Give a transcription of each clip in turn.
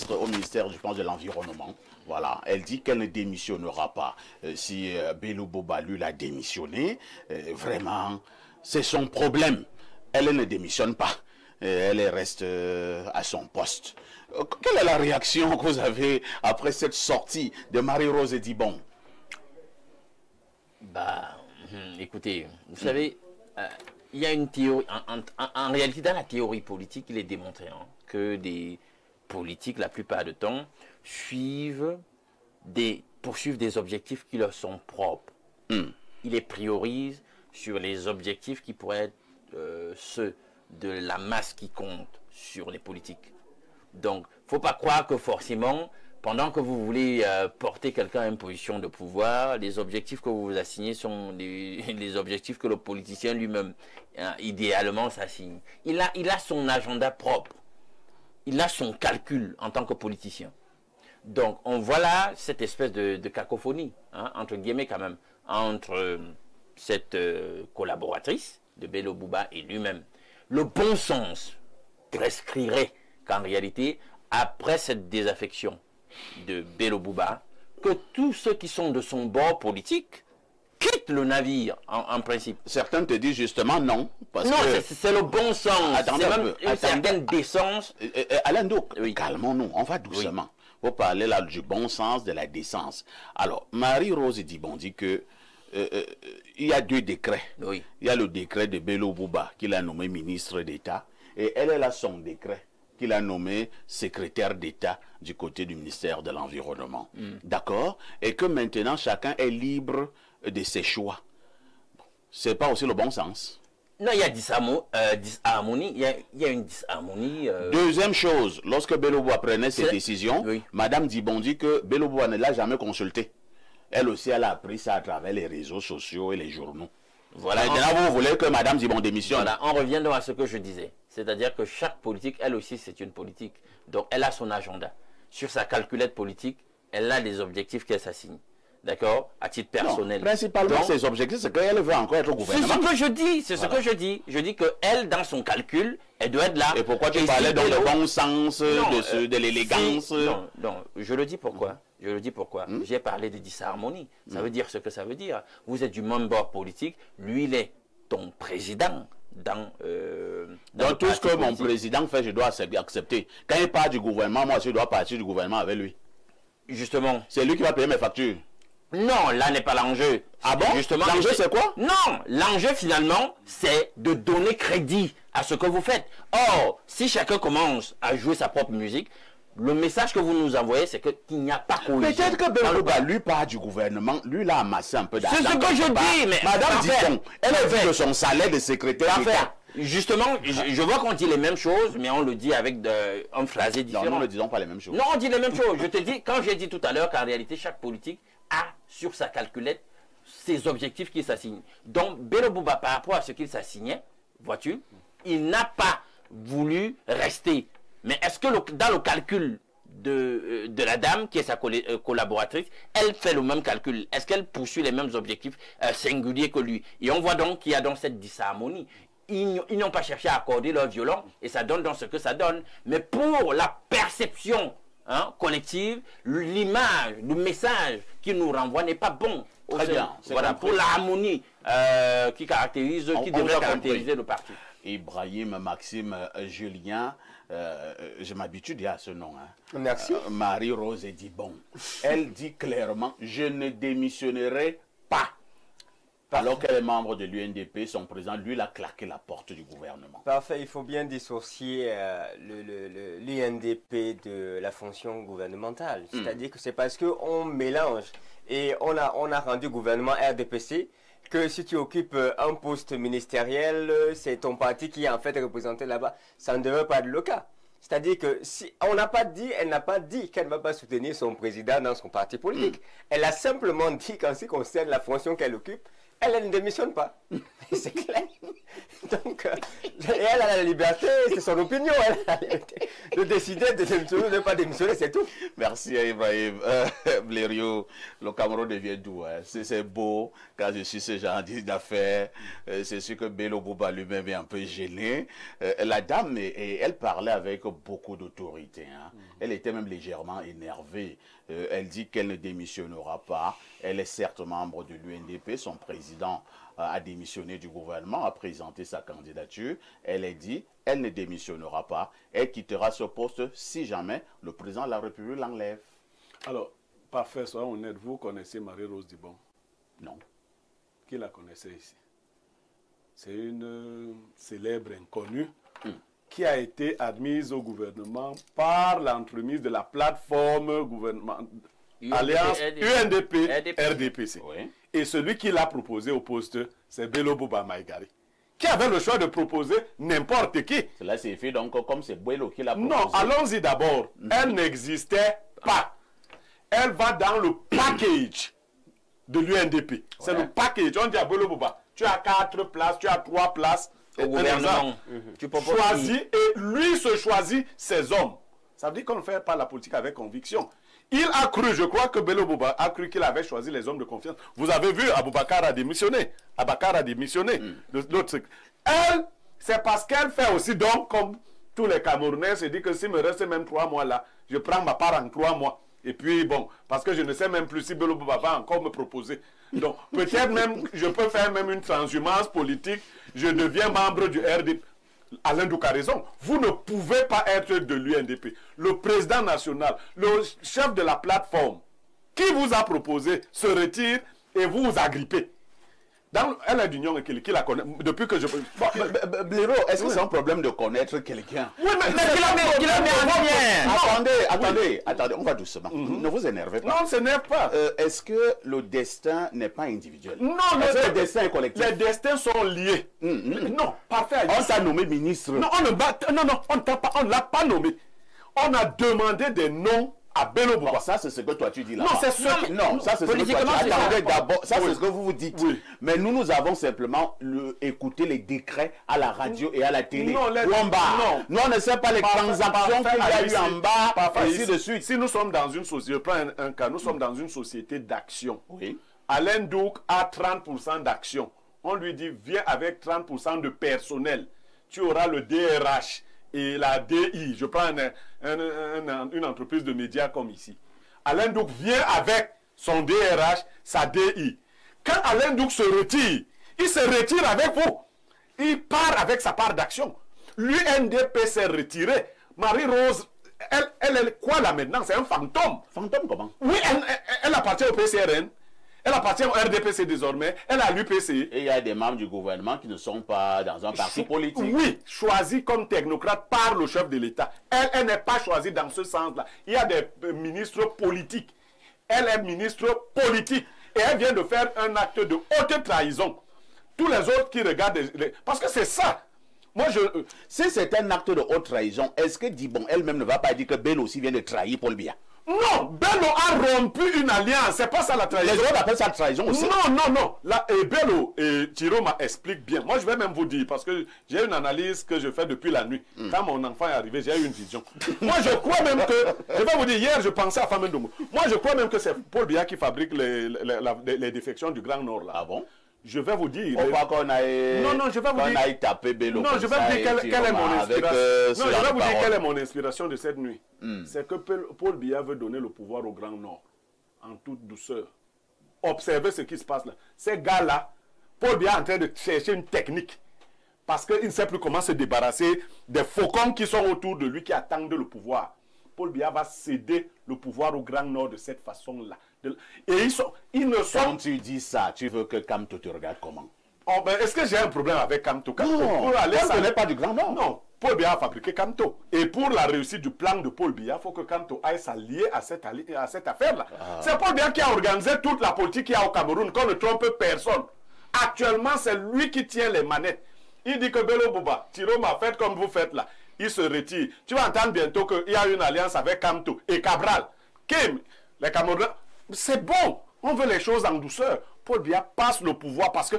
au ministère, je pense, de l'Environnement. Voilà, elle dit qu'elle ne démissionnera pas. Si Bello Boba, lui, l'a démissionné, vraiment, c'est son problème. Elle ne démissionne pas. Elle reste à son poste. Quelle est la réaction que vous avez après cette sortie de Marie-Rose Dibon? Bah, écoutez, vous savez, il y a une théorie, en réalité, dans la théorie politique, il est démontré que des politiques, la plupart du temps, poursuivent des objectifs qui leur sont propres. Ils les priorisent sur les objectifs qui pourraient être ceux de la masse qui compte sur les politiques. Donc, il ne faut pas croire que forcément, pendant que vous voulez porter quelqu'un à une position de pouvoir, les objectifs que vous vous assignez sont les objectifs que le politicien lui-même, idéalement, s'assigne. Il a son agenda propre. Il a son calcul en tant que politicien. Donc, on voit là cette espèce de cacophonie, entre guillemets quand même, entre cette collaboratrice de Bello Boba et lui-même. Le bon sens prescrirait qu'en réalité, après cette désaffection de Bello Boba, que tous ceux qui sont de son bord politique quittent le navire en principe. Certains te disent justement non. Non, c'est le bon sens. Attendez un peu. Une certaine décence. Alain Douk, oui. Calmons-nous, on va doucement. Oui. Vous parlez là du bon sens, de la décence. Alors, Marie-Rose Dibon dit que il y a deux décrets. Oui. Il y a le décret de Bello Boba qu'il a nommé ministre d'État et elle a son décret qu'il a nommé secrétaire d'État du côté du ministère de l'Environnement. D'accord? Et que maintenant, chacun est libre de ses choix. C'est pas aussi le bon sens. Non, il y a disharmonie. Il y a une disharmonie. Deuxième chose, lorsque Bello Boba prenait ses décisions, oui. Madame Dibon dit que Bello Boba ne l'a jamais consulté. Elle aussi, elle a appris ça à travers les réseaux sociaux et les journaux. Voilà, et là, vous voulez que Madame Dibon démissionne. Voilà, on revient donc à ce que je disais. C'est-à-dire que chaque politique, elle aussi, c'est une politique. Donc, elle a son agenda. Sur sa calculette politique, elle a des objectifs qu'elle s'assigne. D'accord? À titre personnel. Non, principalement, donc, ses objectifs, c'est qu'elle veut encore être au gouvernement. C'est ce que je dis. C'est voilà. Ce que je dis. Je dis qu'elle, dans son calcul, elle doit être là. Et pourquoi tu parlais dans le bon sens, de l'élégance? Non, je le dis pourquoi. Je le dis pourquoi. J'ai parlé de disharmonie. Ça veut dire ce que ça veut dire. Vous êtes du même bord politique. Lui, il est ton président. Dans tout ce que mon président fait, je dois accepter. Quand il part du gouvernement, moi, je dois partir du gouvernement avec lui. Justement. C'est lui qui va payer mes factures. Non, là n'est pas l'enjeu. Ah bon? Justement, l'enjeu c'est quoi? Non, l'enjeu finalement, c'est de donner crédit à ce que vous faites. Or, si chacun commence à jouer sa propre musique, le message que vous nous envoyez, c'est qu'il n'y a pas cohésion. Peut-être que Bello Boba, lui, part du gouvernement, lui, il a amassé un peu d'argent. C'est ce que je dis, mais... Madame Dibon, elle a vu de son salaire de secrétaire d'État. Justement, je vois qu'on dit les mêmes choses, mais on le dit avec un phrasé différent. Non, nous ne disons pas les mêmes choses. Non, on dit les mêmes choses. Je te dis, quand j'ai dit tout à l'heure qu'en réalité, chaque politique a sur sa calculette ses objectifs qu'il s'assigne. Donc, Bello Boba, par rapport à ce qu'il s'assignait, vois-tu, il n'a pas voulu rester. Mais est-ce que dans le calcul de la dame, qui est sa collaboratrice, elle fait le même calcul? Est-ce qu'elle poursuit les mêmes objectifs singuliers que lui? Et on voit donc qu'il y a donc cette disharmonie. Ils n'ont pas cherché à accorder leur violon, et ça donne donc ce que ça donne. Mais pour la perception collective, l'image, le message qui nous renvoie n'est pas bon. Très bien. Voilà, pour l'harmonie qui devrait caractériser le parti. Ibrahim Maxime Julien, je m'habitue déjà à ce nom. Merci. Marie-Rose Dibon. Elle dit clairement, je ne démissionnerai pas. Alors qu'elle est membre de l'UNDP, son président, lui, il a claqué la porte du gouvernement. Parfait, il faut bien dissocier l'UNDP de la fonction gouvernementale. C'est-à-dire que c'est parce qu'on mélange et on a rendu gouvernement RDPC que si tu occupes un poste ministériel, c'est ton parti qui est en fait représenté là-bas. Ça ne devrait pas être le cas. C'est-à-dire que si on n'a pas dit, elle n'a pas dit qu'elle ne va pas soutenir son président dans son parti politique. Elle a simplement dit qu'en ce qui concerne la fonction qu'elle occupe, elle ne démissionne pas. C'est clair. Donc, et elle a la liberté, c'est son opinion. Elle a la liberté de décider de démissionner ou de ne pas démissionner, c'est tout. Merci à Ibrahim. Blériot, le Cameroun devient doux. Hein. C'est beau quand je suis ce genre d'affaires. C'est sûr que Bello Bouba lui-même est un peu gêné. La dame, elle parlait avec beaucoup d'autorité. Hein. Elle était même légèrement énervée. Elle dit qu'elle ne démissionnera pas. Elle est certes membre de l'UNDP. Son président a démissionné du gouvernement, a présenté sa candidature. Elle a dit elle ne démissionnera pas. Elle quittera ce poste si jamais le président de la République l'enlève. Alors, parfait, soyons honnêtes. Vous connaissez Marie-Rose Dibon? Non. Qui la connaissait ici? C'est une célèbre inconnue qui a été admise au gouvernement par l'entremise de la plateforme gouvernementale Alliance UNDP RDPC. Oui. Et celui qui l'a proposé au poste, c'est Bello Bouba Maïgari, qui avait le choix de proposer n'importe qui. Cela s'est fait donc comme c'est Bello qui l'a proposé. Non, allons-y d'abord. Elle n'existait pas. Elle va dans le package de l'UNDP. C'est le package. On dit à Bello Bouba, tu as 4 places, tu as 3 places. Au gouvernement. Tu proposes choisis et lui se choisit ses hommes. Ça veut dire qu'on ne fait pas la politique avec conviction. Il a cru, je crois que Bello Bouba a cru qu'il avait choisi les hommes de confiance. Vous avez vu, Aboubakar a démissionné. Abakar a démissionné. Elle, c'est parce qu'elle fait aussi donc, comme tous les Camerounais, se dit que s'il me reste même 3 mois là, je prends ma part en 3 mois. Et puis bon, parce que je ne sais même plus si Bello Bouba va encore me proposer. Donc peut-être même, je peux faire même une transhumance politique. Je deviens membre du RDP. Alain Douk a raison. Vous ne pouvez pas être de l'UNDP. Le président national, le chef de la plateforme, qui vous a proposé, se retire et vous vous agrippez. Elle est d'union qui la connaît. Depuis que je... Blériot, est-ce que c'est un problème de connaître quelqu'un? Oui, mais Attendez, on va doucement. Ne vous énervez pas. Non, on ne s'énerve pas. Est-ce que le destin n'est pas individuel? Non, le destin est collectif? Les destins sont liés. Non, parfait. On t'a nommé ministre. Non, on ne l'a pas nommé. On a demandé des noms à Bello Bouba. Bon, ça, c'est ce que toi tu dis là. Non, c'est ce que... Non, ça, c'est ce que toi tu dis. Attendez d'abord, ça, c'est ce que vous dites. Oui. Mais nous avons simplement écouté les décrets à la radio et à la télé. Non, Nous, on ne sait pas les transactions qu'il y a eu en bas, ainsi de suite. Si nous sommes dans une société, je prends un cas, nous sommes dans une société d'action. Oui. Alain Douk a 30% d'action. On lui dit, viens avec 30% de personnel. Tu auras le DRH et la DI. Je prends une entreprise de médias comme ici. Alain Douk vient avec son DRH, sa DI. Quand Alain Douk se retire, il se retire avec vous. Il part avec sa part d'action. L'UNDP s'est retiré. Marie-Rose, elle est quoi là maintenant? C'est un fantôme. Fantôme comment? Oui, elle appartient au PCRN. Elle appartient au RDPC désormais. Elle a l'UPC. Et il y a des membres du gouvernement qui ne sont pas dans un parti politique. Oui, choisis comme technocrate par le chef de l'État. Elle n'est pas choisie dans ce sens-là. Il y a des ministres politiques. Elle est ministre politique. Et elle vient de faire un acte de haute trahison. Tous les autres qui regardent... Parce que c'est ça. Moi, si c'est un acte de haute trahison, est-ce que Dibon elle-même ne va pas dire que Bello aussi vient de trahir Paul Biya? Non, Bello a rompu une alliance. C'est pas ça la trahison. Les autres appellent ça trahison aussi. Non. Là, et Bello et Thiro m'expliquent bien. Moi, je vais même vous dire, parce que j'ai une analyse que je fais depuis la nuit. Quand mon enfant est arrivé, j'ai eu une vision. Moi, je crois même que... Je vais vous dire, hier, je pensais à Famendongo. Moi, je crois même que c'est Paul Biya qui fabrique les défections du Grand Nord. Là. Ah bon? Je vais vous dire... On va qu'on aille... Non, je vais vous dire... On aille taper Bello. Non, je vais vous dire quelle est mon inspiration. Non, je vais vous dire quelle est mon inspiration de cette nuit. C'est que Paul Biya veut donner le pouvoir au Grand Nord. En toute douceur. Observez ce qui se passe là. Ces gars-là, Paul Biya est en train de chercher une technique. Parce qu'il ne sait plus comment se débarrasser des faucons qui sont autour de lui, qui attendent le pouvoir. Paul Biya va céder le pouvoir au Grand Nord de cette façon-là. Et ils ne sont... Quand tu dis ça, tu veux que Kamto te regarde comment? Oh, ben, est-ce que j'ai un problème avec Kamto? Non, Kamto n'est pas du Grand Nord. Non, Paul Biya a fabriqué Kamto. Et pour la réussite du plan de Paul Biya, il faut que Kamto aille s'allier à cette affaire-là. C'est Paul Biya qui a organisé toute la politique qu'il y a au Cameroun, qu'on ne trompe personne. Actuellement, c'est lui qui tient les manettes. Il dit que Bello Bouba, Thiro m'a fait comme vous faites là. Il se retire. Tu vas entendre bientôt qu'il y a une alliance avec Kamto et Cabral. Kim, les Camerounais, c'est bon. On veut les choses en douceur. Paul Biya passe le pouvoir parce que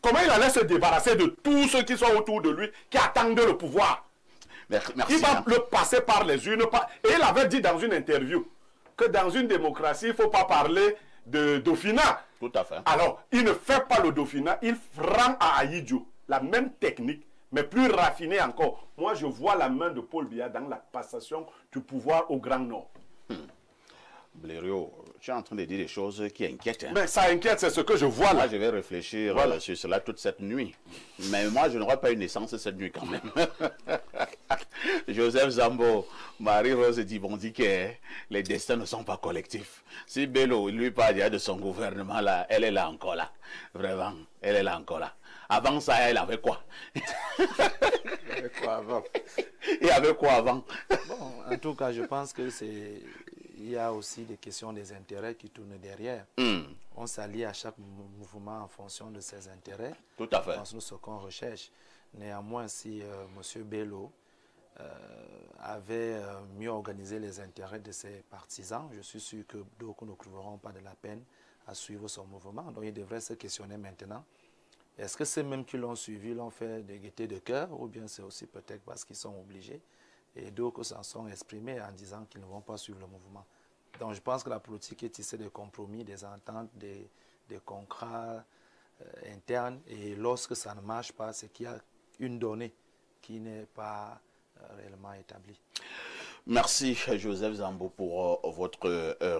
comment il allait se débarrasser de tous ceux qui sont autour de lui, qui attendent le pouvoir? Merci. Il va le passer par les urnes. Et il avait dit dans une interview que dans une démocratie, il ne faut pas parler de dauphinat. Tout à fait. Alors, il ne fait pas le dauphinat, il rend à Ahidjo la même technique, mais plus raffinée encore. Moi, je vois la main de Paul Biya dans la passation du pouvoir au Grand Nord. Blériot, tu es en train de dire des choses qui inquiètent. Hein. Mais ça inquiète, c'est ce que je vois là. Moi, je vais réfléchir sur cela toute cette nuit. Mais moi, je n'aurai pas une naissance cette nuit quand même. Joseph Zambo, Marie-Rose Dibondi, que les destins ne sont pas collectifs. Si Bello, lui, parle déjà de son gouvernement, là, elle est là encore là. Vraiment, elle est là encore là. Avant ça, elle avait quoi? Il y avait quoi avant? Et avec quoi avant? Bon, en tout cas, je pense que c'est... Il y a aussi des questions des intérêts qui tournent derrière. On s'allie à chaque mouvement en fonction de ses intérêts. Tout à fait. C'est ce qu'on recherche. Néanmoins, si M. Bello avait mieux organisé les intérêts de ses partisans, je suis sûr que d'autres ne trouveront pas de la peine à suivre son mouvement. Donc, il devrait se questionner maintenant. Est-ce que ceux mêmes qui l'ont suivi l'ont fait de gaieté de cœur, ou bien c'est aussi peut-être parce qu'ils sont obligés? Et d'autres s'en sont exprimés en disant qu'ils ne vont pas suivre le mouvement. Donc je pense que la politique est tissée de compromis, des ententes, des contrats internes. Et lorsque ça ne marche pas, c'est qu'il y a une donnée qui n'est pas réellement établie. Merci Joseph Zambo pour votre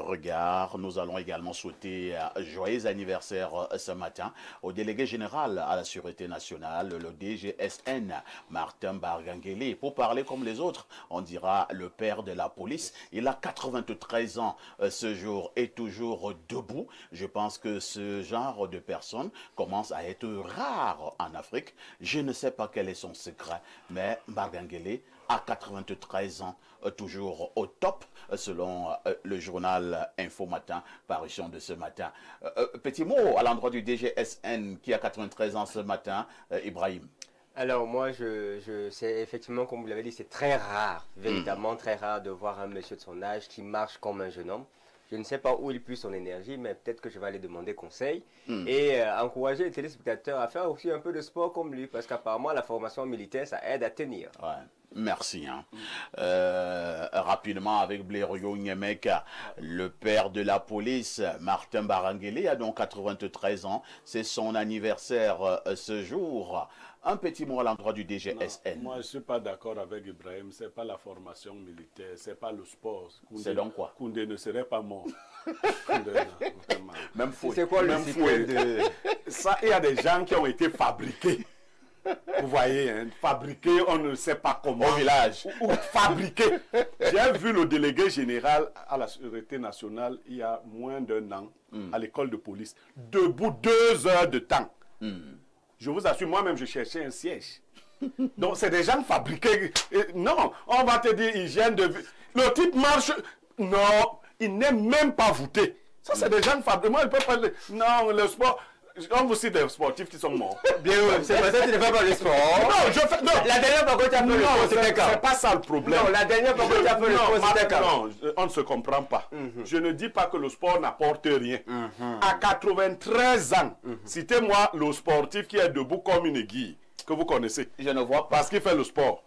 regard. Nous allons également souhaiter joyeux anniversaire ce matin au délégué général à la Sûreté nationale, le DGSN, Martin Bargangeli. Pour parler comme les autres, on dira le père de la police. Il a 93 ans ce jour et toujours debout. Je pense que ce genre de personne commence à être rare en Afrique. Je ne sais pas quel est son secret, mais Bargangeli à 93 ans, toujours au top, selon le journal Info Matin, parution de ce matin. Petit mot à l'endroit du DGSN qui a 93 ans ce matin, Ibrahim. Alors moi, c'est effectivement, comme vous l'avez dit, c'est très rare, véritablement très rare de voir un monsieur de son âge qui marche comme un jeune homme. Je ne sais pas où il puise son énergie, mais peut-être que je vais aller demander conseil et encourager les téléspectateurs à faire aussi un peu de sport comme lui, parce qu'apparemment la formation militaire, ça aide à tenir. Ouais. Merci. Hein. Rapidement, avec Blériot Nyemek, le père de la police, Martin Bargangeli, a donc 93 ans. C'est son anniversaire ce jour. Un petit mot à l'endroit du DGSN. Non, moi, je ne suis pas d'accord avec Ibrahim. Ce n'est pas la formation militaire, ce n'est pas le sport. C'est donc quoi? Koundé ne serait pas mort. Même fou. C'est quoi le secret de... Ça, il y a des gens qui ont été fabriqués. Vous voyez, hein, fabriqués, on ne sait pas comment. Au village. Ou fabriqués. J'ai vu le délégué général à la Sûreté nationale il y a moins d'un an à l'école de police. Debout 2 heures de temps. Je vous assure, moi-même, je cherchais un siège. Donc, c'est des gens fabriqués. Et non, on va te dire hygiène de vie. Le type marche. Non, il n'est même pas voûté. Ça, c'est des gens fabriqués. Moi, je peux pas. Non, le sport. On vous cite des sportifs qui sont morts. Bien, c'est pour ça que tu ne fais pas le sport. Non, je fais. Non. La dernière fois que tu as fait le sport, c'était quand? C'est pas ça le problème. Non, la dernière fois que tu as fait le sport, c'était quand? Non, on ne se comprend pas. Je ne dis pas que le sport n'apporte rien. À 93 ans, citez-moi le sportif qui est debout comme une aiguille, que vous connaissez. Je ne vois pas. Parce qu'il fait le sport.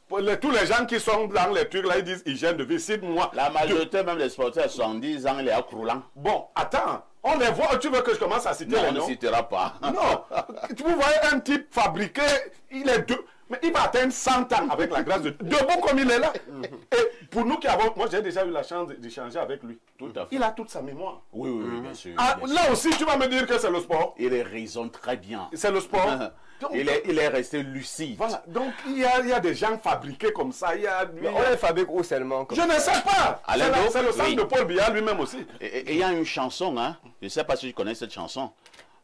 Tous les gens qui sont dans les trucs là, ils disent hygiène de vie. Cite-moi. La majorité même des sportifs à 70 ans, il est accroulant. Bon, attends. On les voit. Tu veux que je commence à citer les noms? Non, on ne citera pas. Non. Vous voyez un type fabriqué, il est mais il va atteindre 100 ans avec la grâce de Dieu. Debout comme il est là. Et pour nous qui avons... Moi, j'ai déjà eu la chance d'échanger avec lui. Tout à fait. Il a toute sa mémoire. Oui, oui, oui, bien sûr. Ah, bien là sûr. aussi, tu vas me dire que c'est le sport. Il raisonne très bien. C'est le sport. Donc, il est resté lucide. Voilà. Donc, il y a des gens fabriqués comme ça. Mais on les fabrique où seulement comme Je ne sais pas. Alain C'est le sens oui. de Paul Biya lui-même aussi. Et il y a une chanson, hein. Je ne sais pas si tu connais cette chanson.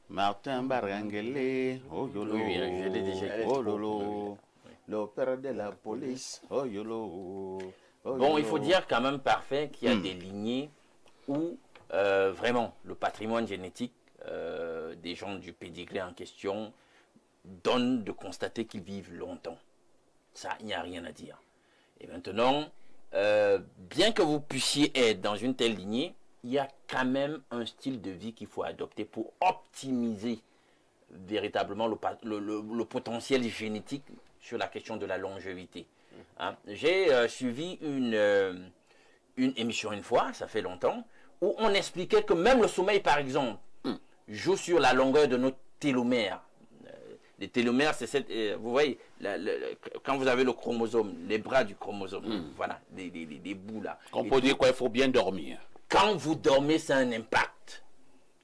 Martin Bargangeli, oh yolo, Oui, je l'ai déjà écouté. oh lolo, le père de la police, oh yolo. Oh Bon, il yolo. faut dire quand même parfait qu'il y a des lignées où vraiment le patrimoine génétique des gens du pédigré en question donne de constater qu'ils vivent longtemps. Ça, il n'y a rien à dire. Et maintenant, bien que vous puissiez être dans une telle lignée, il y a quand même un style de vie qu'il faut adopter pour optimiser véritablement le potentiel génétique sur la question de la longévité. Hein? J'ai suivi une émission une fois, ça fait longtemps, où on expliquait que même le sommeil, par exemple, joue sur la longueur de nos télomères. Les télomères, c'est cette... vous voyez, quand vous avez le chromosome, les bras du chromosome, voilà, des bouts là. On peut dire qu'il faut bien dormir. Quand vous dormez, ça a un impact.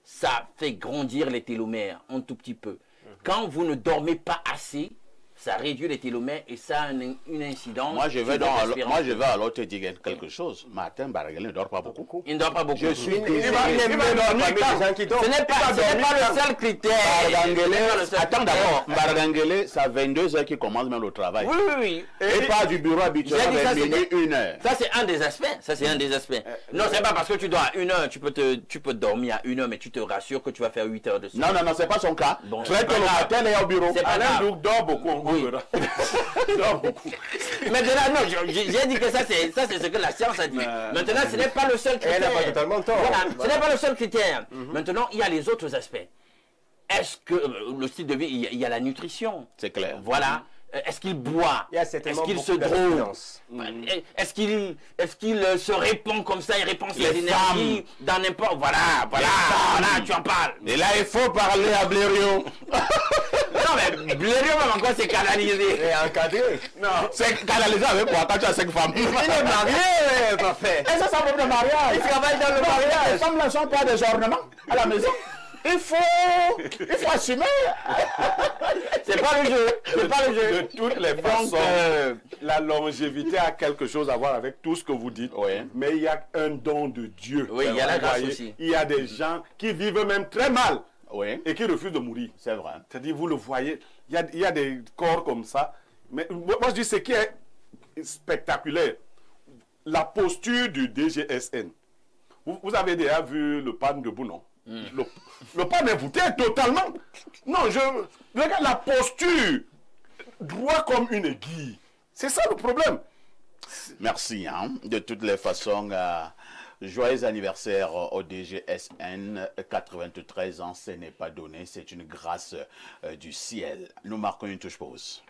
Ça fait grandir les télomères un tout petit peu. Quand vous ne dormez pas assez, ça réduit les télomères et ça a une incidence. Moi, je vais alors te dire quelque chose. Martin Barguelé ne dort pas beaucoup. Il ne dort pas beaucoup. Je suis Il va dormir quand gens qui dorment. Ce n'est pas le seul critère. Attends d'abord, Barguelé, c'est à 22h qu'il commence même le travail. Oui, oui, oui. Et pas du bureau habituel avec minuit 1h. Ça, c'est un des aspects. Ça, c'est un des aspects. Non, c'est pas parce que tu dors à 1h, tu peux dormir à 1h, mais tu te rassures que tu vas faire 8 heures de sommeil. Non, c'est pas son cas. Bon, Très tôt le matin, il est au bureau. Alain Douk dort beaucoup. Oui. Dort beaucoup. Maintenant, non, j'ai dit que ça, c'est ce que la science a dit. Maintenant, ce n'est pas le seul critère. Elle n'a pas totalement tort. Voilà, ce n'est pas le seul critère. Maintenant, il y a les autres aspects. Est-ce que le style de vie, il y a la nutrition. C'est clair. Voilà. Est-ce qu'il boit? Il y a Est-ce certainement qu'il se beaucoup drogue? d'influence. Est-ce qu'il se répand comme ça? Il répand ses Les énergies dans n'importe... Voilà, tu en parles. Et là, il faut parler à Blériot. Non, mais Blériot, même encore, c'est canalisé. Et encadré. Non, c'est canalisé avec quoi quand tu as 5 femmes. Il est marié, parfait. Et ça, c'est un problème de mariage. Il travaille dans le mariage. Les femmes ne sont pas des ornements à la maison. Il faut assumer. C'est pas le jeu. C'est pas le jeu. De toutes les façons, la longévité a quelque chose à voir avec tout ce que vous dites. Oui. Mais il y a un don de Dieu. Oui, il y a la Vous grâce voyez, aussi. Il y a des gens qui vivent même très mal Oui, et qui refusent de mourir. c'est vrai. C'est-à-dire, vous le voyez, il y a des corps comme ça. Mais moi, je dis ce qui est spectaculaire, la posture du DGSN. Vous avez déjà vu le pan debout, non? Le pan est voûté totalement. Non, regarde la posture, droit comme une aiguille. C'est ça le problème. Merci. Hein. De toutes les façons, joyeux anniversaire au DGSN. 93 ans, ce n'est pas donné. C'est une grâce du ciel. Nous marquons une touche pause.